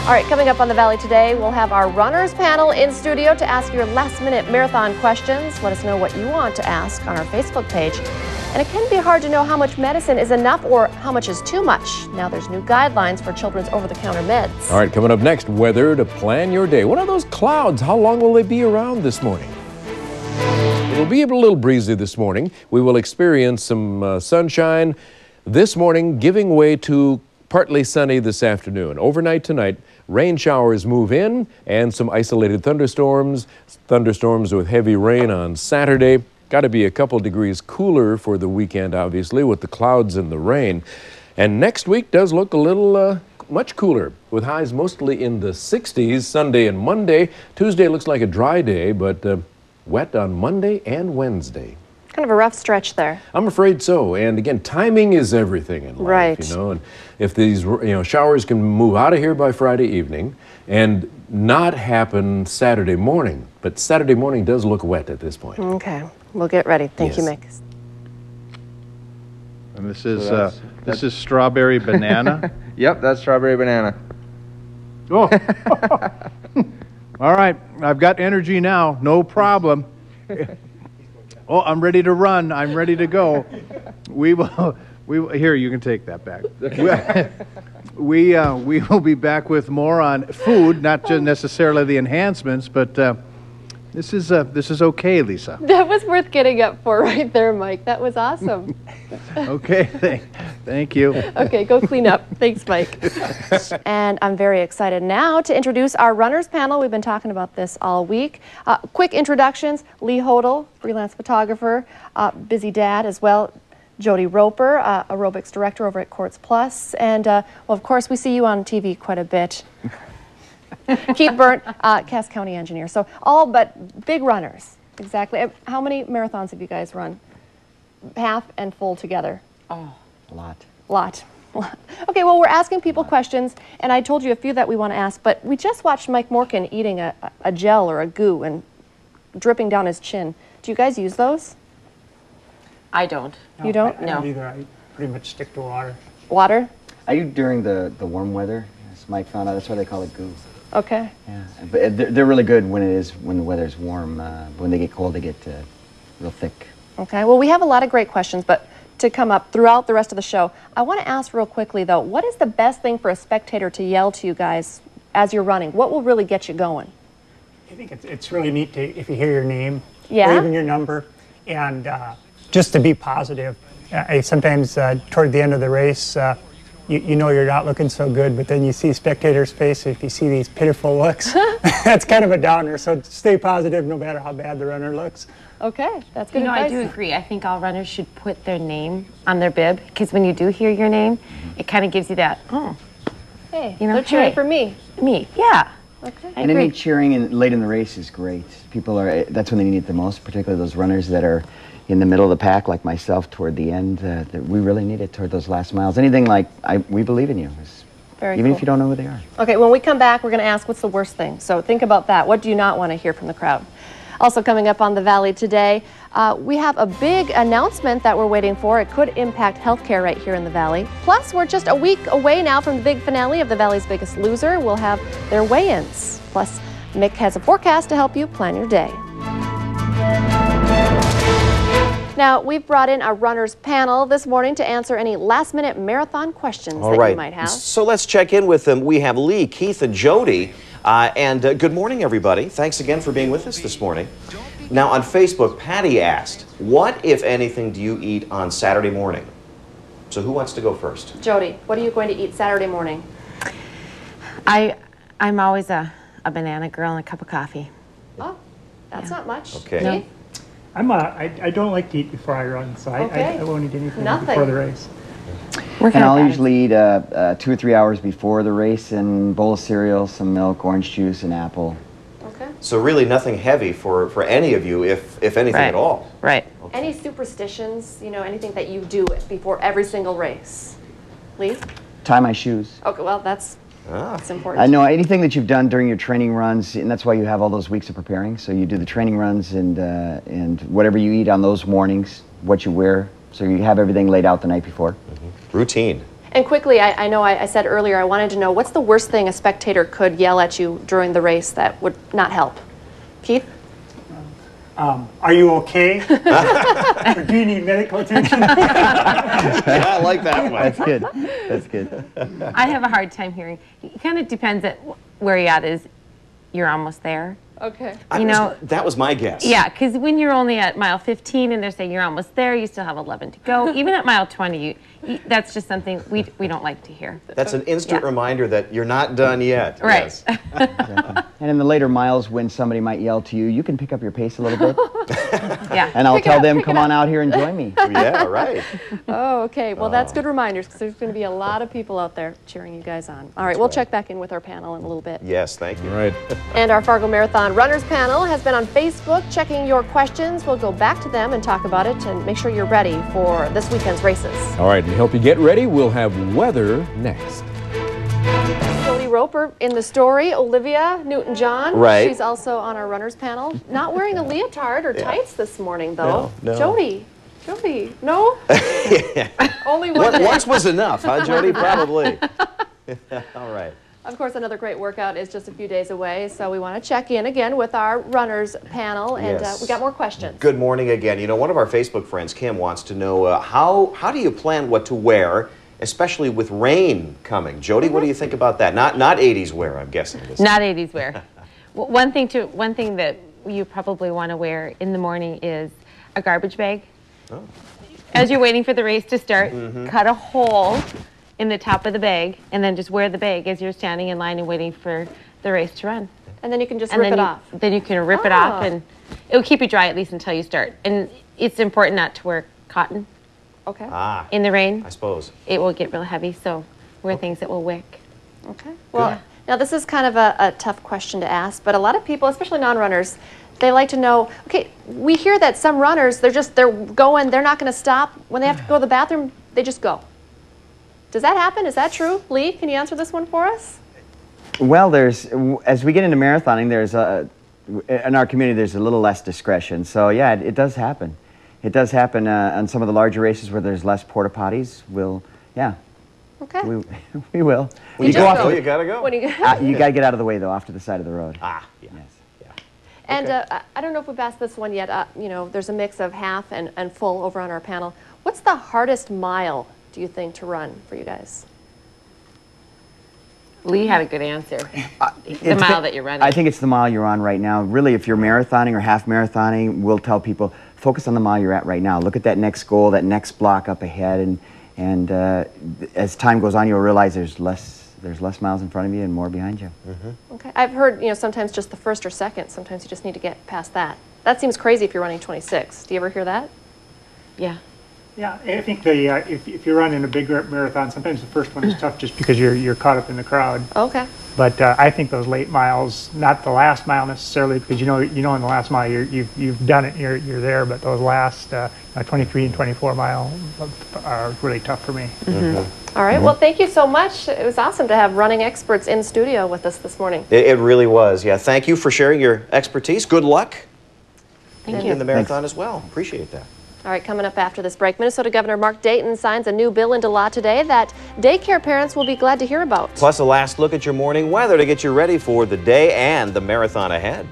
All right, coming up on the Valley today, we'll have our runners panel in studio to ask your last-minute marathon questions. Let us know what you want to ask on our Facebook page. And it can be hard to know how much medicine is enough or how much is too much. Now there's new guidelines for children's over-the-counter meds. All right, coming up next, weather to plan your day. What are those clouds? How long will they be around this morning? It will be a little breezy this morning. We will experience some sunshine this morning, giving way to partly sunny this afternoon. Overnight tonight, rain showers move in and some isolated thunderstorms. Thunderstorms with heavy rain on Saturday. Got to be a couple degrees cooler for the weekend, obviously, with the clouds and the rain. And next week does look a little much cooler, with highs mostly in the 60s Sunday and Monday. Tuesday looks like a dry day, but wet on Monday and Wednesday. Kind of a rough stretch there. I'm afraid so. And again, timing is everything in life, right. You know. And if these, showers can move out of here by Friday evening and not happen Saturday morning. But Saturday morning does look wet at this point. Okay, we'll get ready. Thank you, Mick. And this is strawberry banana. Yep, that's strawberry banana. Oh. All right, I've got energy now. No problem. Oh, I'm ready to run. I'm ready to go. We will. Here, you can take that back. We will be back with more on food, not just necessarily the enhancements, but this is okay, Lisa. That was worth getting up for right there, Mike. That was awesome. Okay, thank you. Okay, go clean up. Thanks, Mike. And I'm very excited now to introduce our runners panel. We've been talking about this all week. Quick introductions: Lee Hoedl, freelance photographer, busy dad as well. Jody Roper, aerobics director over at Courts Plus, and well, of course, we see you on TV quite a bit. Keith Burnt, Cass County engineer. So all but big runners. Exactly. How many marathons have you guys run? Half and full together? Oh, a lot. Lot. Okay, well, we're asking people questions, and I told you a few that we want to ask, but we just watched Mike Morkin eating a gel or a goo and dripping down his chin. Do you guys use those? I don't. You don't? I don't either. I pretty much stick to water. Water? I do during the warm weather, as Mike found out. That's why they call it goo. Okay. Yeah, but they're really good when the weather's warm. When they get cold, they get real thick. Okay, well, we have a lot of great questions, but to come up throughout the rest of the show, I want to ask real quickly, though, what is the best thing for a spectator to yell to you guys as you're running? What will really get you going? I think it's really neat if you hear your name, yeah, or even your number, and just to be positive. Sometimes toward the end of the race, you know you're not looking so good, but then you see spectators' face. If you see these pitiful looks, that's kind of a downer. So stay positive no matter how bad the runner looks. Okay, that's good advice. I do agree. I think all runners should put their name on their bib, because when you do hear your name, it kind of gives you that, oh, hey, they're cheering for me. Me, yeah. Okay. And any cheering late in the race is great. That's when they need it the most, particularly those runners that are in the middle of the pack, like myself, toward the end. That we really need it toward those last miles. Anything like, we believe in you. Very even cool. if you don't know who they are. Okay, when we come back, we're going to ask what's the worst thing. So think about that. What do you not want to hear from the crowd? Also coming up on the Valley today, we have a big announcement that we're waiting for. It could impact healthcare right here in the Valley. Plus, we're just a week away now from the big finale of The Valley's Biggest Loser. We'll have their weigh-ins. Plus, Mick has a forecast to help you plan your day. Now, we've brought in a runners panel this morning to answer any last-minute marathon questions that you might have. So let's check in with them. We have Lee, Keith, and Jody. Good morning, everybody. Thanks again for being with us this morning. Now, on Facebook, Patty asked, what, if anything, do you eat on Saturday morning? So who wants to go first? Jody, what are you going to eat Saturday morning? I'm always a banana girl and a cup of coffee. Oh, that's not much. Okay. No. I don't like to eat before I run, so I won't eat anything before the race. And I'll usually eat 2 or 3 hours before the race, and bowl of cereal, some milk, orange juice, and apple. Okay. So really nothing heavy for any of you, if anything at all. Right. Okay. Any superstitions, anything that you do before every single race? Lee? Tie my shoes. Okay, well, that's important. I know anything that you've done during your training runs, and that's why you have all those weeks of preparing. So you do the training runs and whatever you eat on those mornings, what you wear, so you have everything laid out the night before. Routine. And quickly, I know I said earlier, I wanted to know, what's the worst thing a spectator could yell at you during the race that would not help? Keith? Are you okay? Or do you need medical attention? Yeah, I like that one. That's good. That's good. I have a hard time hearing. It kind of depends at where you're at. Is you're almost there. Okay. That was my guess. Yeah, because when you're only at mile 15 and they're saying you're almost there, you still have 11 to go. Even at mile 20, that's just something we don't like to hear. That's an instant reminder that you're not done yet. Right. Yes. Exactly. And in the later miles, when somebody might yell to you, you can pick up your pace a little bit. Yeah. And I'll tell them, come on out here and join me. Yeah, right. Oh, okay. Well, that's good reminders, because there's going to be a lot of people out there cheering you guys on. All right, we'll check back in with our panel in a little bit. Yes, thank you. All right. And our Fargo Marathon Runners panel has been on Facebook checking your questions. We'll go back to them and talk about it and make sure you're ready for this weekend's races. All right, and to help you get ready, we'll have weather next. Jody Roper in the story, Olivia Newton-John. Right. She's also on our runners panel. Not wearing a leotard or tights this morning, though. No. Jody, no? Only one day. Once was enough, huh, Jody? Probably. All right. Of course, another great workout is just a few days away, so we want to check in again with our runners panel, and Yes. we got more questions. Good morning again. You know, one of our Facebook friends, Kim, wants to know how do you plan what to wear, especially with rain coming? Jody, what do you think about that? Not 80s wear, I'm guessing. Not 80s wear. One thing that you probably want to wear in the morning is a garbage bag. Oh. As you're waiting for the race to start, cut a hole in the top of the bag, and then just wear the bag as you're standing in line and waiting for the race to run. And then you can just rip it off. Then you can rip it off, and it will keep you dry at least until you start. And it's important not to wear cotton Okay. in the rain. I suppose. It will get really heavy, so wear things that will wick. Okay. Well, now this is kind of a tough question to ask, but a lot of people, especially non-runners, they like to know, okay, we hear that some runners, they're going, they're not going to stop. When they have to go to the bathroom, they just go. Does that happen? Is that true? Lee, can you answer this one for us? Well, as we get into marathoning, in our community, there's a little less discretion. So yeah, it does happen. It does happen on some of the larger races where there's less porta potties. Okay. We will. When you just gotta go. go, you gotta go. When you You got to get out of the way, though, off to the side of the road. Yeah. Yes. Yeah. And I don't know if we've asked this one yet. You know, there's a mix of half and full over on our panel. What's the hardest mile, do you think, to run for you guys? Lee had a good answer. The mile that you're running. I think it's the mile you're on right now. Really, if you're marathoning or half marathoning, we'll tell people, focus on the mile you're at right now. Look at that next goal, that next block up ahead, and as time goes on, you'll realize there's less miles in front of you and more behind you. Okay. I've heard, you know, sometimes just the first or second. Sometimes you just need to get past that. That seems crazy if you're running 26. Do you ever hear that? Yeah. Yeah, I think if you're running a big marathon, sometimes the first one is tough just because you're caught up in the crowd. Okay. But I think those late miles, not the last mile necessarily, because you know in the last mile you've done it, you're there. But those last 23 and 24 mile are really tough for me. All right. Well, thank you so much. It was awesome to have running experts in studio with us this morning. It really was. Yeah. Thank you for sharing your expertise. Good luck Thank you. in the marathon as well. Appreciate that. All right, coming up after this break, Minnesota Governor Mark Dayton signs a new bill into law today that daycare parents will be glad to hear about. Plus a last look at your morning weather to get you ready for the day and the marathon ahead.